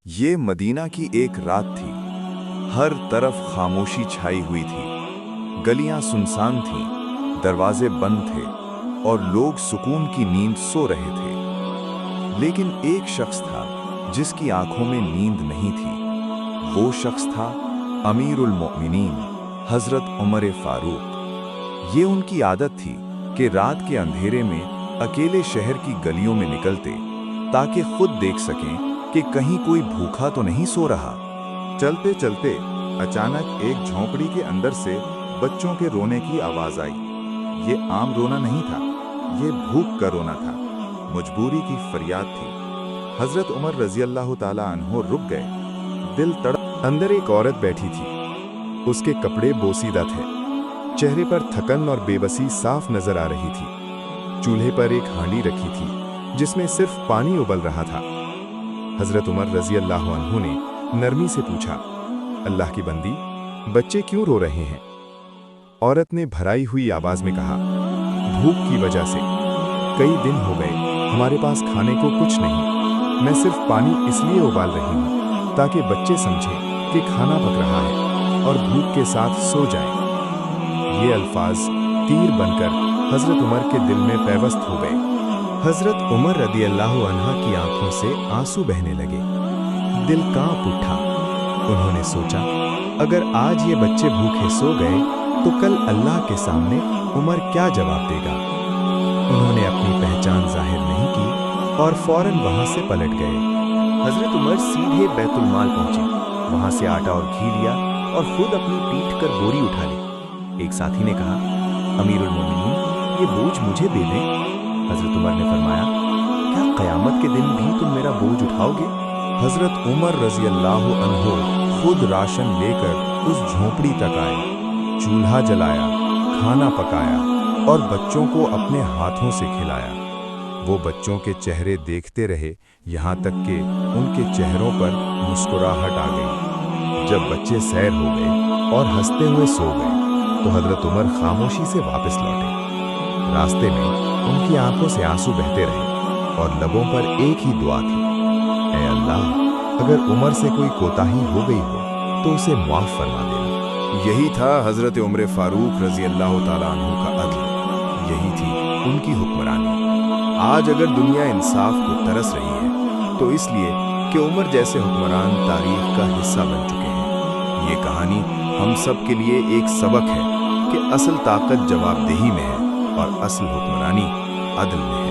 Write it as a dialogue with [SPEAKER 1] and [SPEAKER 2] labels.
[SPEAKER 1] یہ مدینہ کی ایک رات تھی۔ ہر طرف خاموشی چھائی ہوئی تھی، گلیاں سنسان تھیں، دروازے بند تھے اور لوگ سکون کی نیند سو رہے تھے۔ لیکن ایک شخص تھا جس کی آنکھوں میں نیند نہیں تھی۔ وہ شخص تھا امیر المؤمنین حضرت عمر فاروق۔ یہ ان کی عادت تھی کہ رات کے اندھیرے میں اکیلے شہر کی گلیوں میں نکلتے تاکہ خود دیکھ سکیں کہ کہیں کوئی بھوکا تو نہیں سو رہا۔
[SPEAKER 2] چلتے چلتے اچانک ایک جھونپڑی کے اندر سے بچوں کے رونے کی آواز آئی۔ یہ عام رونا نہیں تھا، یہ بھوک کا رونا تھا، مجبوری کی فریاد تھی۔ حضرت عمر رضی اللہ تعالی عنہ رک گئے، دل تڑپ۔ اندر ایک عورت بیٹھی تھی، اس کے کپڑے بوسیدہ تھے، چہرے پر تھکن اور بے بسی صاف نظر آ رہی تھی۔ چولہے پر ایک ہانڈی رکھی تھی جس میں صرف پانی ابل رہا تھا۔ حضرت عمر رضی اللہ عنہ نے نرمی سے پوچھا، اللہ کی بندی، بچے کیوں رو رہے ہیں؟ عورت نے بھرائی ہوئی آواز میں کہا، بھوک کی وجہ سے، کئی دن ہو گئے ہمارے پاس کھانے کو کچھ نہیں، میں صرف پانی اس لیے ابال رہی ہوں تاکہ بچے سمجھیں کہ کھانا پک رہا ہے اور بھوک کے ساتھ سو جائیں۔ یہ الفاظ تیر بن کر حضرت عمر کے دل میں پیوست ہو گئے۔ حضرت عمر رضی اللہ عنہ کی آنکھوں سے آنسو بہنے لگے، دل کانپ اٹھا۔ انہوں نے سوچا، اگر آج یہ بچے بھوکے سو گئے تو کل اللہ کے سامنے عمر کیا جواب دے گا؟ انہوں نے اپنی پہچان ظاہر نہیں کی اور فوراً وہاں سے پلٹ گئے۔ حضرت عمر سیدھے بیت المال پہنچے، وہاں سے آٹا اور گھی لیا اور خود اپنی پیٹھ کر بوری اٹھا لی۔ ایک ساتھی نے کہا، امیر المومنین، یہ بوجھ مجھے دے دیں۔ حضرت عمر نے فرمایا، کیا قیامت کے دن بھی تم میرا بوجھ اٹھاؤ گے؟
[SPEAKER 1] حضرت عمر رضی اللہ عنہ خود راشن لے کر اس جھونپڑی تک آئے، چولہا جلایا، کھانا پکایا اور بچوں کو اپنے ہاتھوں سے کھلایا۔ وہ بچوں کے چہرے دیکھتے رہے یہاں تک کہ ان کے چہروں پر مسکراہٹ آ گئی۔ جب بچے سیر ہو گئے اور ہنستے ہوئے سو گئے تو حضرت عمر خاموشی سے واپس لوٹے۔ راستے میں ان کی آنکھوں سے آنسو بہتے رہے اور لبوں پر ایک ہی دعا تھی، اے اللہ، اگر عمر سے کوئی کوتاہی ہو گئی ہو تو اسے معاف فرما دینا۔ یہی تھا حضرت عمر فاروق رضی اللہ تعالیٰ عنہ کا عدل، یہی تھی ان کی حکمرانی۔ آج اگر دنیا انصاف کو ترس رہی ہے تو اس لیے کہ عمر جیسے حکمران تاریخ کا حصہ بن چکے ہیں۔ یہ کہانی ہم سب کے لیے ایک سبق ہے کہ اصل طاقت جواب دہی میں ہے اور اصل حکمرانی عدل میں ہے۔